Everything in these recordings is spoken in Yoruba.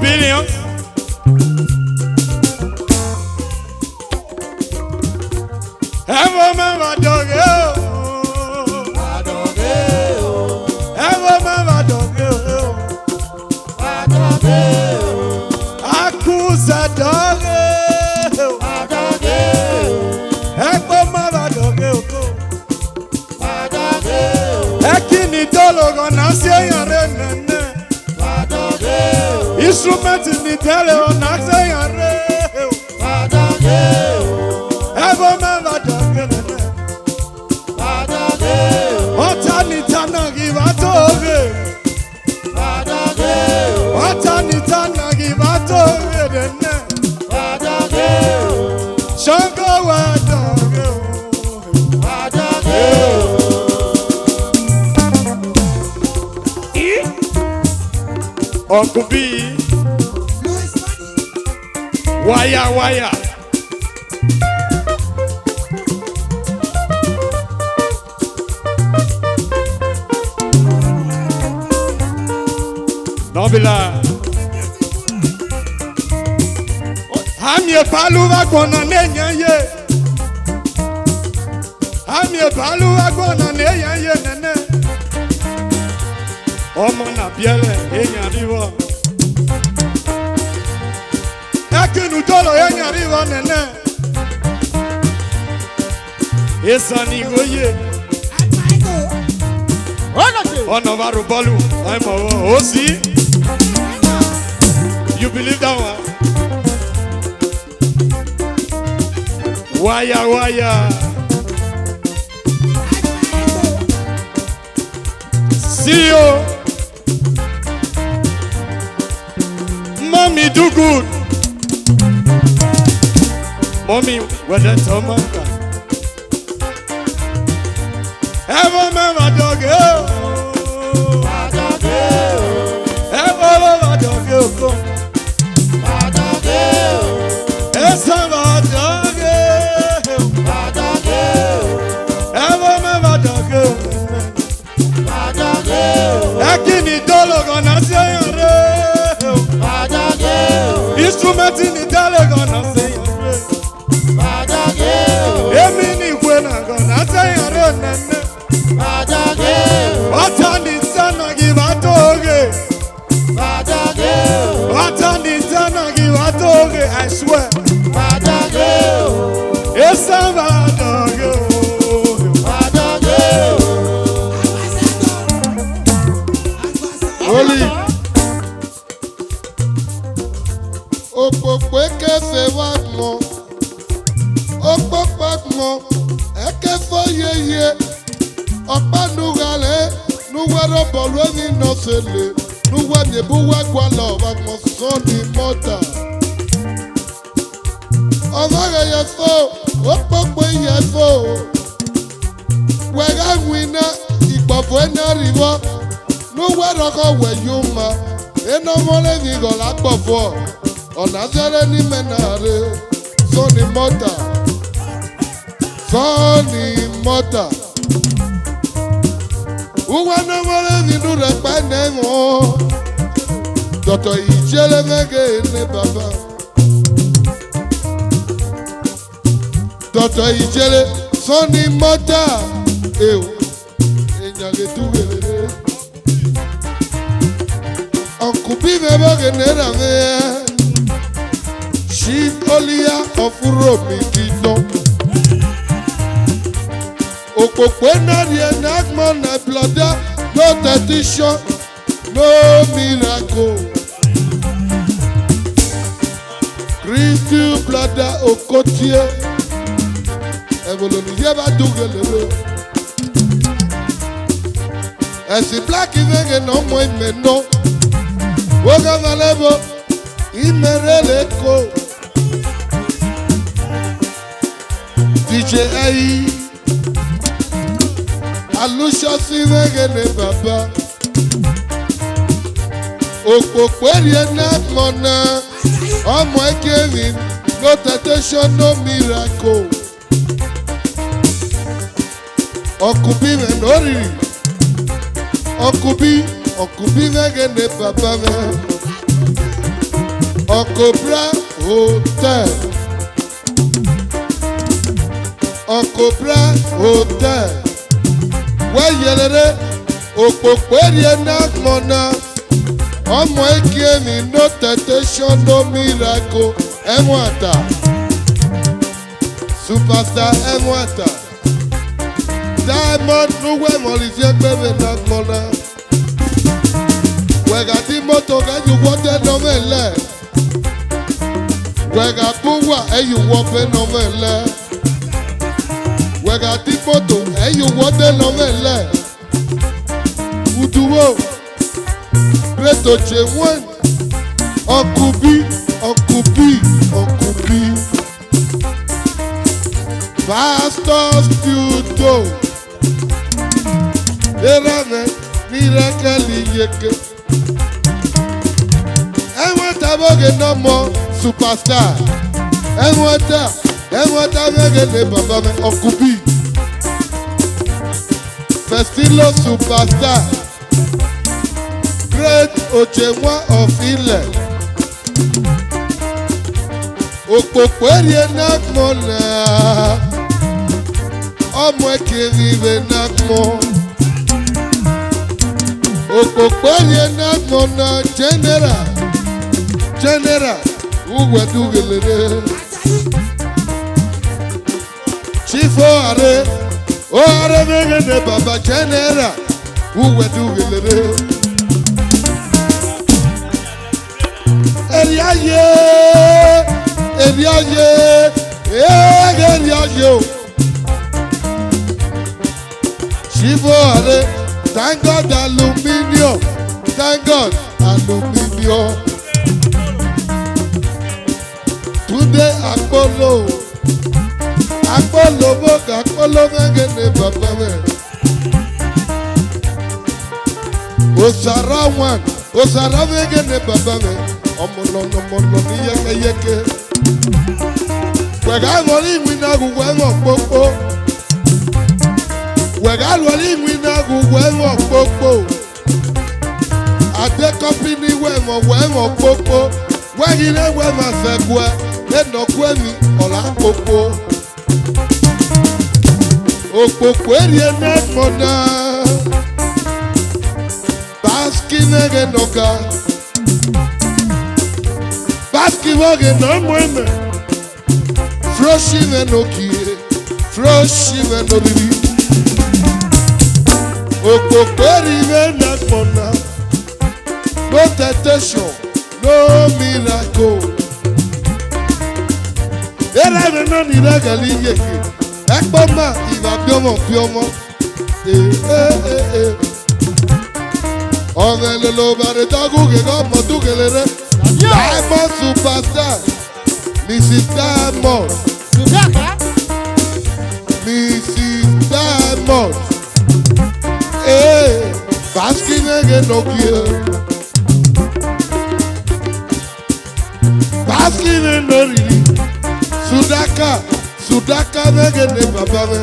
Billions. Ever mama dog ever mama dog Akusa dog ever mama dog Ekini dolo gonna say your instrument in the tele on accent ever never done what I need to give a toge what I need to give a toge Shango Uncle B Wire Nobila Hamye paluwa kona nenya ye Hamye paluwa kona nenya ye nene Omo na biele enya rivo Ekinu tolo enya rivo nene Esan Oyeeee Ono varu bolu I'm Osi You believe that one? Wire See you Mommy do good. Mommy, what that someone got? Ever mama dog ever mama dog Esan Oyeeee ever mama dog Ekini dolo gonna say instrument in the tele gonna say Emini kwena gonna say what on the sun give a toge what on the sun give a toge I swear Esan Oyeeee Holy Opopo ekefe wagmo Opopo agmo Ekefo yeye Opa nugale Nuwero bolweni no sele Nuwe nebu wagwala wagmo Soni mota Ovaga yefo Opopo yefo Wega wina Ikpofo ena rivo Nuwero ko weyuma Eno mole nigo lakpofo Onazere ni menare Soni mota Uwana mole ni nure penengo Toto ijele mege ne baba Toto ijele Soni mota Ew Enyage tuwele Ankubi meboge nera me Chief Olia of Romi Kito Okokwenna the enactment na blood no tradition no miracle Christy blood okotie Evoloni yeba dugelele. Esi black ivenge no mo imeno. Woga valebo imerele ko. DJ Ayi Alusha sivenge ne baba. Okpokpo eriena mona. Ọmọ ekeri no temptation no miracle. Okubi me no riri. Okubi venge ne papa me. Okobra hotel. Okobra hotel. Weyelere okpokpo eriena mona. Ọmọ ekeri no temptation no miracle. Emwata Superstar Emwata Diamond nuwe molizie bebe na mona. Wega di moto ga you wote no mele. Wega buwa you wope no mele. Wega di moto you wote no mele. Uduwo Preto Chemwen Okubi Pastor Studio Erame Miracle Yeke Enwata boge no more superstar Enwata boge ne baba me Okubi Festilo superstar Great Ochemwa of Ile Okpokpo eriena mona. Ọmọ ekeri ibe na mo. Okpokpo eriena mona. General Ugwe dugelere. Chief Oare venge ne baba General Ugwe dugelere. Eliaye, Chivore, thank God aluminium, Today Apollo boga, Apollo venge baba me. Osara venge baba me. Omono ni yeke. Wega wali wina guwemo popo. Wega wali wina guwemo popo. Ade company wemo popo. Wegile wema segwe. Eno kwemi ola popo. Opopo eriena mona. Baski nege noka. Baski woge no mweme. Froshi me no kie. Froshi me no bibi. Okokori me na mona. No temptation. No miracle. Era me no niragali yeke. Ekpoma iba biomo. Ovele lo bare tagu ke gomo tukelere. Diamond superstar, Mrs. Diamond. Mrs. Diamond. Baski nege no kie. Baski nege no rili. Sudaka nege ne baba me.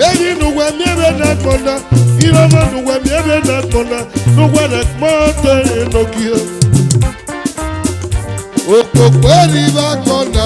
Eyi nuwe miebe na mona. Iroma nuwe miebe na mona. Nuwe na mote no kie. Okpokpo riba kona.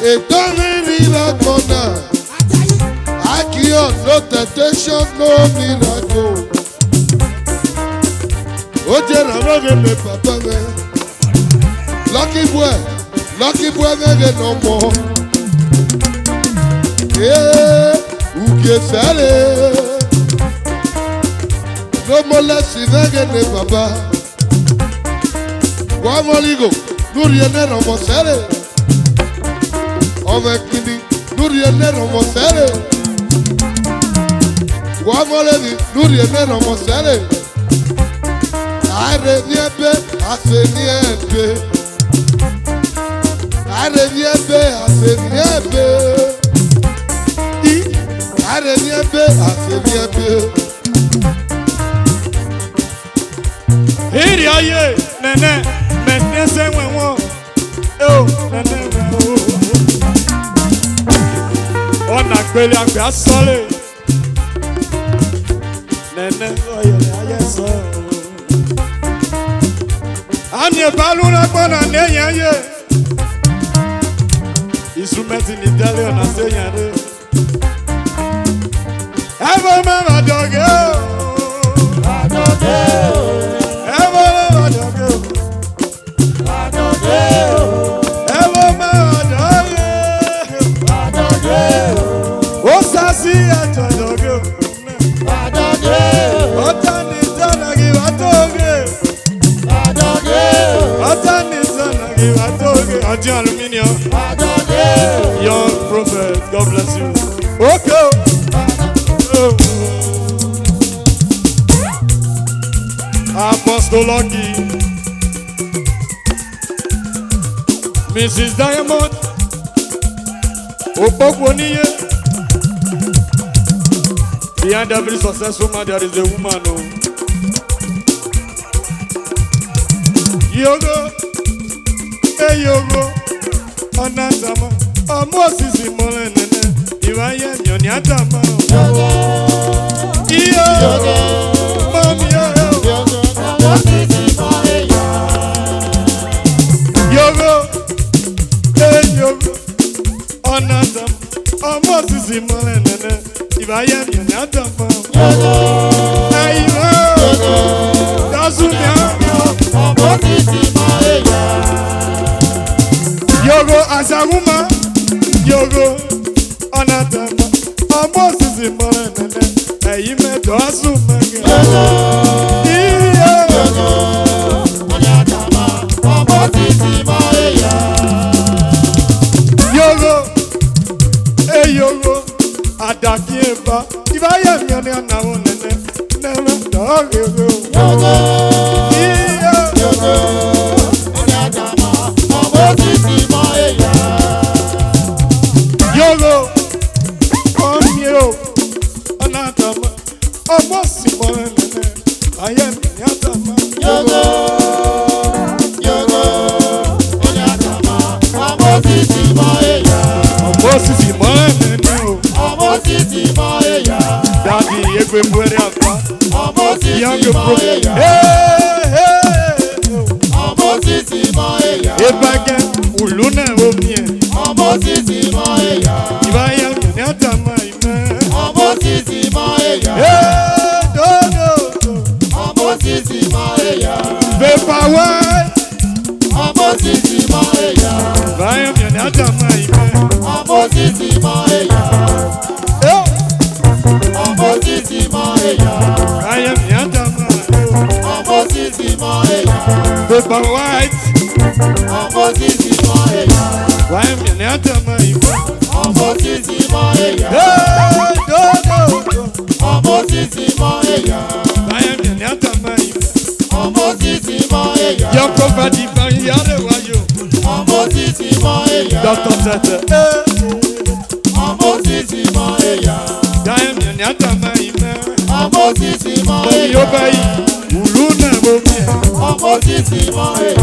Etone riba kona. Akion no temptation no miracle. Oje na moge me papa me. Lucky boy mege no more. Uke sale. No more less mege ne baba. Wa moligo, nuriene no mo sale. Ovekini, Nuriene Romosere. Guamoledi, Nuriene Romosere. Areniebe, Aseniebe. Areniebe, Aseniebe. Areniebe, Aseniebe. Here aye, nene, nene se wenwo. Oh, nene wenwo. Ona gbele agbe asole. Nene oye aye so. Ami ebalu na gbona neyan ye. Isumeti ni dele ona se yan re. Ever mama doge. Adoge. Young prophet, God bless you. Okay. Apostle Lucky, Mrs. Diamond, Opokwoniye. Behind every successful man, there is a woman. Oh. Yogo, hey Yogo, Anatama, Moses Imole Nene, Iwaye Nyonyatama. Yogo, Mami Yogo, Yogo, hey Yogo, Anatama, Moses Imole Nene, Iwaye Nyonyatama. Yogo, hey Yogo, Dazumia. Yogo Azaruma, Yogo Anatama, Moses Imole, Aime Dazuma, Yogo Anatama, Moses Imole, Yogo, hey Yogo, Adakiemba, if I am Yana Nene, never dog Yogo. Yogo, come here, Anatama, almost Simone, I am Yatama. Yogo, Anatama, almost Simone, almost Simone, Daddy, everywhere I go, almost younger brother. Almost Simone, if I can, Uluna, almost Simone, if I am Yatama, almost Simone, almost Simone, Favour, almost Simone, if I am Yatama, almost Simone, almost Simone, I am Yatama, almost Simone, Favour white, almost Simone. Why am I not a man? Almost Simone. Almost Simone. Why am I not a man? Almost Simone. Your property by the other way. Almost Simone. Doctor Tete. Almost Simone. Why am I not a man? Almost Simone. Your baby. Uluna Bomi. Almost Simone.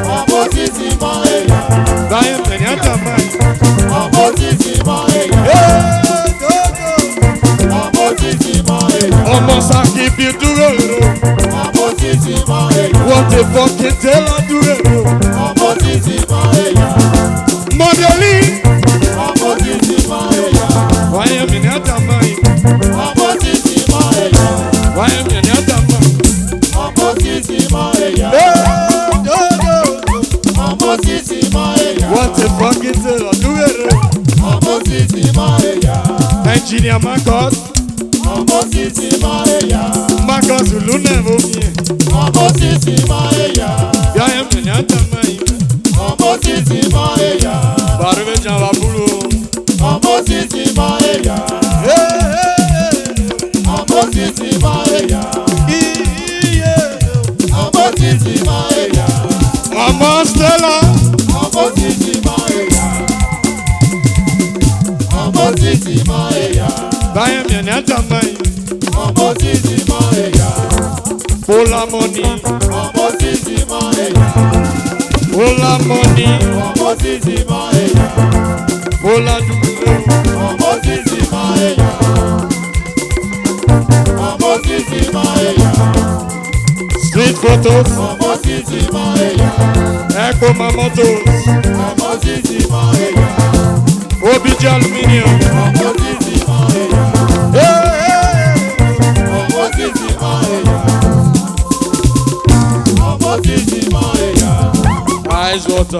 Almost Simone. Brian Benyatama. Almost Simone. Almost Simone. Almost I give you to go. Almost Simone. What a fucking tell I do. Almost Simone. Modeling. Almost Simone. Why am I not a man? Almost Simone. Why am I not a man? Almost Simone. What a fucking tell I do. Almost Simone. Engineer Marcos. Almost Simone. Marcos Luna Vomi. Almost Simone. I am the Almost Simone. Buy me an atamai. Pola money. Pola money. Pola duro. Street photos. Echo mamotos. Obiji aluminium. Ice water.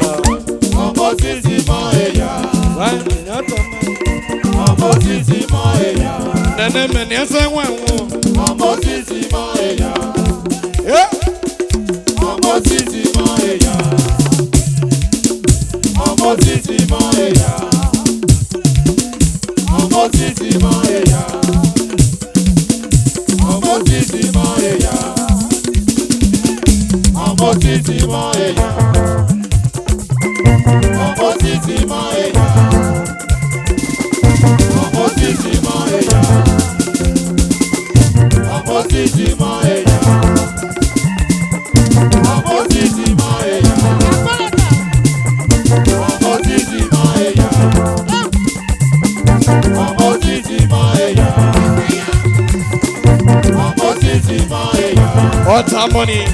Nene meni ese wenwo. What's money?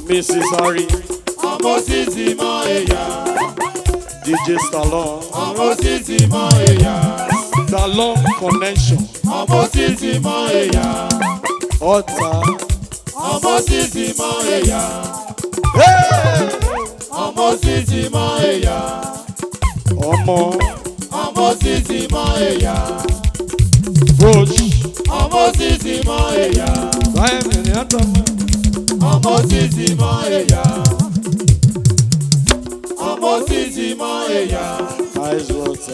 Mrs. Harry. DJ Stallone. Stallone Connection. Otta. Omo. Roach. Ice water.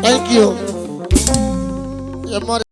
Thank you. Your mother.